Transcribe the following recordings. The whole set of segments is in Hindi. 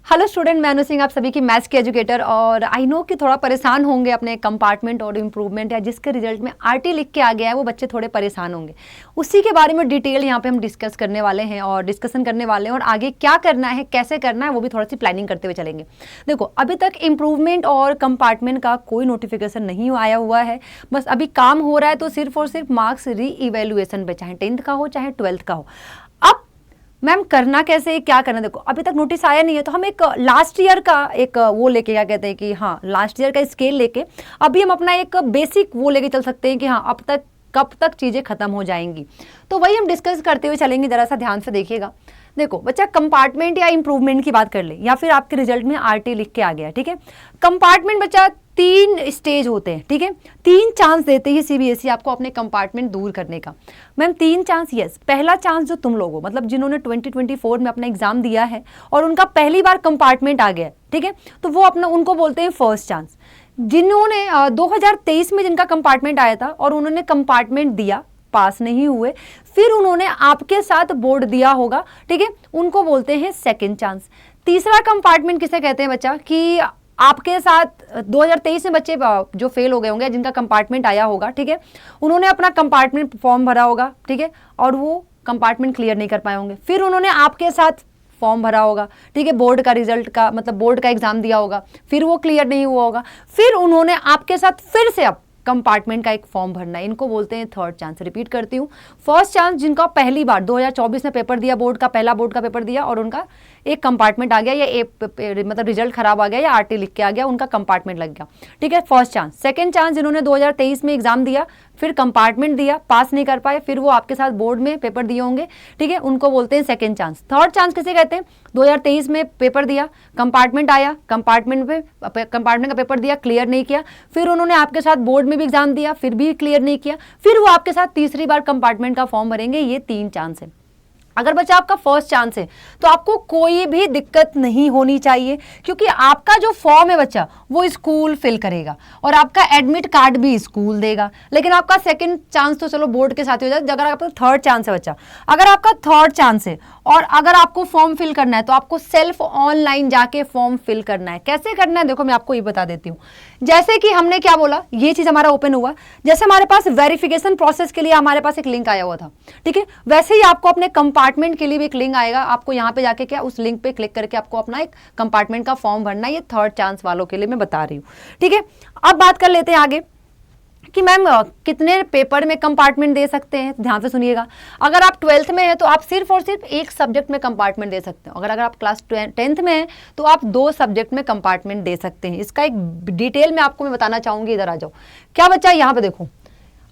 हेलो स्टूडेंट, मैं अनु सिंह, आप सभी की मैथ्स की एजुकेटर। और आई नो कि थोड़ा परेशान होंगे अपने कंपार्टमेंट और इम्प्रूवमेंट या जिसके रिजल्ट में आरटी लिख के आ गया है वो बच्चे थोड़े परेशान होंगे। उसी के बारे में डिटेल यहाँ पे हम डिस्कस करने वाले हैं और डिस्कशन करने वाले हैं, और आगे क्या करना है, कैसे करना है, वो भी थोड़ा सी प्लानिंग करते हुए चलेंगे। देखो, अभी तक इम्प्रूवमेंट और कंपार्टमेंट का कोई नोटिफिकेशन नहीं आया हुआ है, बस अभी काम हो रहा है। तो सिर्फ और सिर्फ मार्क्स री इवेल्युएशन पे, चाहे 10th का हो चाहे 12th का हो। अब मैम करना कैसे है, क्या करना, देखो अभी तक नोटिस आया नहीं है, तो हम एक लास्ट ईयर का एक वो लेके, क्या कहते हैं कि हाँ लास्ट ईयर का स्केल लेके अभी हम अपना एक बेसिक वो लेके चल सकते हैं कि हाँ अब तक कब तक चीज़ें खत्म हो जाएंगी। तो वही हम डिस्कस करते हुए चलेंगे, जरा सा ध्यान से देखिएगा। देखो बच्चा, कंपार्टमेंट या इंप्रूवमेंट की बात कर ले, या फिर आपके रिजल्ट में आरटी लिख के आ गया, ठीक है। कंपार्टमेंट बच्चा 3 स्टेज होते हैं, ठीक है। 3 चांस देते ही सीबीएसई आपको अपने कंपार्टमेंट दूर करने का। Ma'am 3 chance, yes. पहला चांस जो तुम लोगों, मतलब जिन्होंने 2024 में अपना एग्जाम दिया है और उनका पहली बार कंपार्टमेंट आ गया है, ठीक है, तो वो अपना उनको बोलते हैं फर्स्ट चांस। जिन्होंने 2023 में जिनका कंपार्टमेंट आया था और उन्होंने कंपार्टमेंट दिया, पास नहीं हुए, फिर उन्होंने आपके साथ बोर्ड दिया होगा, ठीक है, उनको बोलते हैं सेकंड चांस। तीसरा कंपार्टमेंट किसे कहते हैं बच्चा, कि आपके साथ 2023 में बच्चे जो फेल हो गए होंगे, जिनका कंपार्टमेंट आया होगा, ठीक है, उन्होंने अपना कंपार्टमेंट फॉर्म भरा होगा, ठीक है, और वो कंपार्टमेंट क्लियर नहीं कर पाए होंगे। फिर उन्होंने आपके साथ फॉर्म भरा होगा, ठीक है, बोर्ड का रिजल्ट का, मतलब बोर्ड का एग्जाम दिया होगा, फिर वो क्लियर नहीं हुआ होगा, फिर उन्होंने आपके साथ फिर से अब कंपार्टमेंट का एक फॉर्म भरना है, इनको बोलते हैं थर्ड चांस। रिपीट करती हूँ, फर्स्ट चांस जिनका पहली बार 2024 में पेपर दिया, बोर्ड का पहला बोर्ड का पेपर दिया और उनका एक कंपार्टमेंट आ गया, या मतलब रिजल्ट खराब आ गया या आरटी लिख के आ गया, उनका कंपार्टमेंट लग गया, ठीक है, फर्स्ट चांस। सेकंड चांस जिन्होंने 2023 में एग्जाम दिया, फिर कंपार्टमेंट दिया, पास नहीं कर पाए, फिर वो आपके साथ बोर्ड में पेपर दिए होंगे, ठीक है, उनको बोलते हैं सेकंड चांस। थर्ड चांस किसे कहते हैं, 2023 में पेपर दिया, कंपार्टमेंट आया, कंपार्टमेंट का पेपर दिया, क्लियर नहीं किया, फिर उन्होंने आपके साथ बोर्ड में भी एग्जाम दिया, फिर भी क्लियर नहीं किया, फिर वो आपके साथ तीसरी बार कंपार्टमेंट का फॉर्म भरेंगे। ये 3 चांस है। अगर बच्चा आपका फर्स्ट चांस है तो आपको कोई भी दिक्कत नहीं होनी चाहिए, क्योंकि आपका जो फॉर्म है बच्चा वो स्कूल फिल करेगा और आपका एडमिट कार्ड भी स्कूल देगा। लेकिन आपका सेकंड चांस तो चलो बोर्ड के साथ ही हो जाए, अगर आपका थर्ड चांस है बच्चा, अगर आपका थर्ड चांस है और अगर आपको फॉर्म फिल करना है तो आपको सेल्फ ऑनलाइन जाके फॉर्म फिल करना है। कैसे करना है, देखो मैं आपको ये बता देती हूँ। जैसे कि हमने क्या बोला, ये चीज हमारा ओपन हुआ, जैसे हमारे पास वेरिफिकेशन प्रोसेस के लिए हमारे पास एक लिंक आया हुआ था, ठीक है, वैसे ही आपको अपने कंपार्टमेंट के लिए भी एक लिंक आएगा। आपको यहाँ पे जाके क्या, उस लिंक पे क्लिक करके आपको अपना एक कंपार्टमेंट का फॉर्म भरना है। ये थर्ड चांस वालों के लिए मैं बता रही हूँ, ठीक है। अब बात कर लेते हैं आगे कि मैम कितने पेपर में कंपार्टमेंट दे सकते हैं। ध्यान से सुनिएगा, अगर आप 12th में हैं तो आप सिर्फ और सिर्फ एक सब्जेक्ट में कंपार्टमेंट दे सकते हो। अगर आप क्लास 10th में हैं तो आप 2 सब्जेक्ट में कंपार्टमेंट दे सकते हैं। इसका एक डिटेल में आपको मैं बताना चाहूंगी, इधर आ जाओ। क्या बच्चा, यहाँ पे देखो,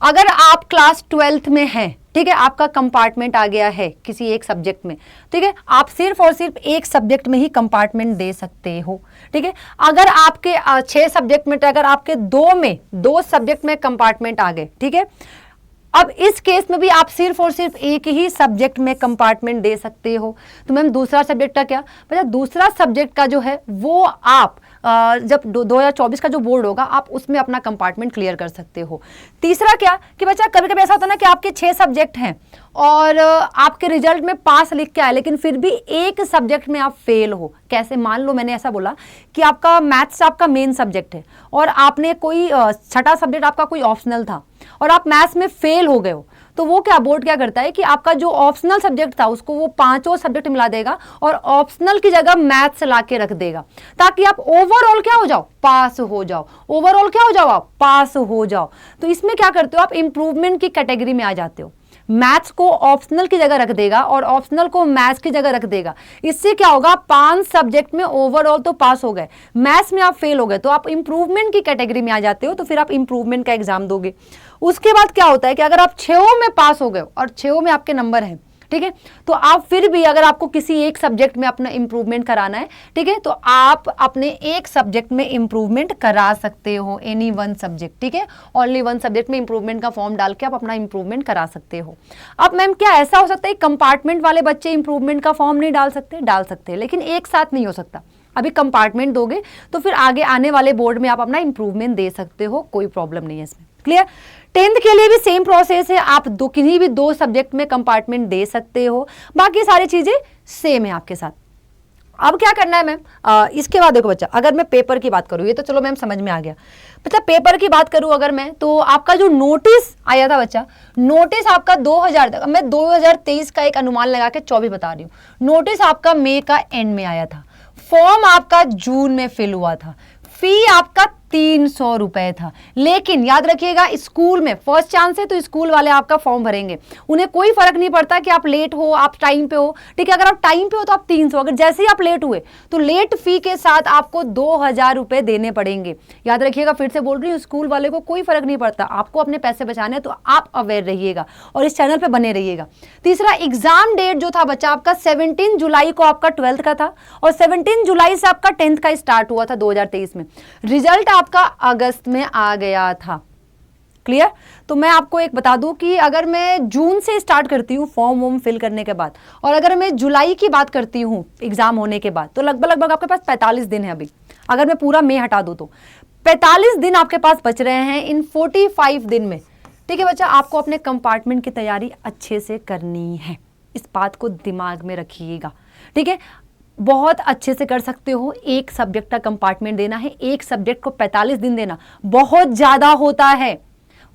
अगर आप क्लास 12th में हैं, ठीक है, आपका कंपार्टमेंट आ गया है किसी एक सब्जेक्ट में, ठीक है, आप सिर्फ और सिर्फ एक सब्जेक्ट में ही कंपार्टमेंट दे सकते हो, ठीक है। अगर आपके 6 सब्जेक्ट में, अगर आपके 2 सब्जेक्ट में कंपार्टमेंट आ गए, ठीक है, अब इस केस में भी आप सिर्फ और सिर्फ एक ही सब्जेक्ट में कंपार्टमेंट दे सकते हो। तो मैम दूसरा सब्जेक्ट का क्या, मतलब दूसरा सब्जेक्ट का जो है वो आप जब 2024 का जो बोर्ड होगा आप उसमें अपना कंपार्टमेंट क्लियर कर सकते हो। तीसरा क्या कि बच्चा, कभी कभी ऐसा होता है ना कि आपके 6 सब्जेक्ट हैं और आपके रिजल्ट में पास लिख के आए, लेकिन फिर भी एक सब्जेक्ट में आप फेल हो। कैसे, मान लो मैंने ऐसा बोला कि आपका मैथ्स आपका मेन सब्जेक्ट है और आपने कोई छठा सब्जेक्ट आपका कोई ऑप्शनल था और आप मैथ्स में फेल हो गए हो, तो वो क्या, बोर्ड क्या करता है कि आपका जो ऑप्शनल सब्जेक्ट था उसको वो 5 सब्जेक्ट मिला देगा और ऑप्शनल की जगह मैथ्स ला के रख देगा, ताकि आप ओवरऑल क्या हो जाओ, पास हो जाओ। ओवरऑल क्या हो जाओ, आप पास हो जाओ। तो इसमें क्या करते हो, आप इंप्रूवमेंट की कैटेगरी में आ जाते हो। मैथ्स को ऑप्शनल की जगह रख देगा और ऑप्शनल को मैथ्स की जगह रख देगा। इससे क्या होगा, 5 सब्जेक्ट में ओवरऑल तो पास हो गए, मैथ्स में आप फेल हो गए, तो आप इंप्रूवमेंट की कैटेगरी में आ जाते हो। तो फिर आप इंप्रूवमेंट का एग्जाम दोगे। उसके बाद क्या होता है कि अगर आप 6 में पास हो गए और 6 में आपके नंबर हैं, ठीक है, तो आप फिर भी अगर आपको किसी एक सब्जेक्ट में अपना इंप्रूवमेंट कराना है, ठीक है, तो आप अपने एक सब्जेक्ट में इंप्रूवमेंट करा सकते हो, एनी 1 सब्जेक्ट, ठीक है, ओनली 1 सब्जेक्ट में इंप्रूवमेंट का फॉर्म डाल के आप अपना इंप्रूवमेंट करा सकते हो। अब मैम क्या ऐसा हो सकता है कंपार्टमेंट वाले बच्चे इंप्रूवमेंट का फॉर्म नहीं डाल सकते? डाल सकते हैं, लेकिन एक साथ नहीं हो सकता। अभी कंपार्टमेंट दोगे तो फिर आगे आने वाले बोर्ड में आप अपना इंप्रूवमेंट दे सकते हो, कोई प्रॉब्लम नहीं है इसमें। क्लियर? 10th के लिए भी सेम प्रोसेस है, आप किन्हीं भी 2 सब्जेक्ट में कंपार्टमेंट दे सकते हो, बाकी सारी चीजें सेम है आपके साथ। अब क्या करना है मैम, इसके बाद देखो बच्चा, अगर मैं पेपर की बात करूँ, ये तो चलो मैम समझ में आ गया, मतलब पेपर की बात करूँ अगर मैं, तो आपका जो नोटिस आया था बच्चा, नोटिस आपका 2000 तक, मैं 2023 का एक अनुमान लगा के 24 बता रही हूँ, नोटिस आपका मई का एंड में आया था, फॉर्म आपका जून में फिल हुआ था, फी आपका 300 रुपए था। लेकिन याद रखिएगा, स्कूल में फर्स्ट चांस है तो स्कूल वाले आपका फॉर्म भरेंगे, उन्हें कोई फर्क नहीं पड़ता कि आप लेट हो आप टाइम पे हो, ठीक है, अगर आप टाइम पे हो तो आप 300, अगर जैसे ही आप लेट हुए तो लेट फी के साथ आपको 2000 रुपए देने पड़ेंगे। याद रखिएगा, फिर से बोल रही हूँ, स्कूल वाले को कोई फर्क नहीं पड़ता, आपको अपने पैसे बचाने हैं, तो आप अवेयर रहिएगा और इस चैनल पर बने रहिएगा। तीसरा, एग्जाम डेट जो था बच्चा आपका 17 जुलाई को आपका 12th का था और 17 जुलाई से आपका 10th का स्टार्ट हुआ था 2023 में, रिजल्ट आपका अगस्त में आ गया था। क्लियर? तो मैं आपको एक बता दूं कि अगर मैं जून से स्टार्ट करती हूँ फॉर्म वॉर्म फिल करने के बाद, और अगर मैं जुलाई की बात करती हूँ एग्जाम होने के बाद, तो लगभग आपके पास 45 दिन है अभी, अगर मैं पूरा मई हटा दूं तो 45 दिन आपके पास बच रहे हैं इन 45 दिन में। ठीक है बच्चा, आपको अपने कंपार्टमेंट की तैयारी अच्छे से करनी है, इस बात को दिमाग में रखिएगा। ठीक है, बहुत अच्छे से कर सकते हो, एक सब्जेक्ट का कंपार्टमेंट देना है, एक सब्जेक्ट को 45 दिन देना बहुत ज्यादा होता है।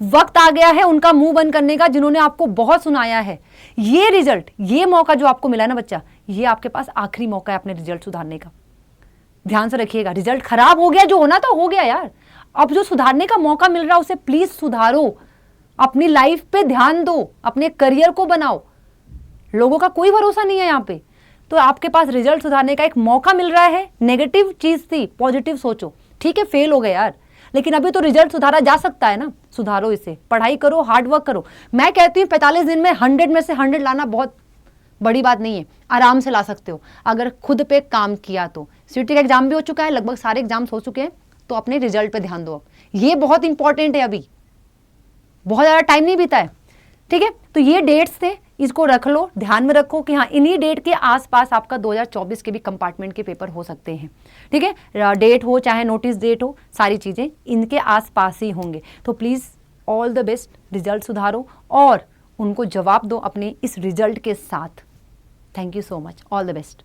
वक्त आ गया है उनका मुंह बंद करने का, जिन्होंने आपको बहुत सुनाया है। ये रिजल्ट, ये मौका जो आपको मिला है ना बच्चा, ये आपके पास आखिरी मौका है अपने रिजल्ट सुधारने का। ध्यान से रखिएगा, रिजल्ट खराब हो गया, जो होना तो हो गया यार, अब जो सुधारने का मौका मिल रहा है उसे प्लीज सुधारो, अपनी लाइफ पे ध्यान दो, अपने करियर को बनाओ। लोगों का कोई भरोसा नहीं है यहाँ पे, तो आपके पास रिजल्ट सुधारने का एक मौका मिल रहा है। नेगेटिव चीज थी, पॉजिटिव सोचो। ठीक है, फेल हो गए यार, लेकिन अभी तो रिजल्ट सुधारा जा सकता है ना, सुधारो इसे, पढ़ाई करो, हार्ड वर्क करो। मैं कहती हूँ 45 दिन में 100 में से 100 लाना बहुत बड़ी बात नहीं है, आराम से ला सकते हो अगर खुद पे काम किया तो। सीटी का एग्जाम भी हो चुका है, लगभग सारे एग्जाम्स हो चुके हैं, तो अपने रिजल्ट पे ध्यान दो। अब ये बहुत इंपॉर्टेंट है, अभी बहुत ज़्यादा टाइम नहीं बीता है। ठीक है, तो ये डेट्स थे, इसको रख लो, ध्यान में रखो कि हाँ इन्हीं डेट के आसपास आपका 2024 के भी कंपार्टमेंट के पेपर हो सकते हैं। ठीक है, डेट हो चाहे नोटिस डेट हो, सारी चीज़ें इनके आसपास ही होंगे। तो please all the best, result सुधारो और उनको जवाब दो अपने इस रिजल्ट के साथ। Thank you so much, all the best.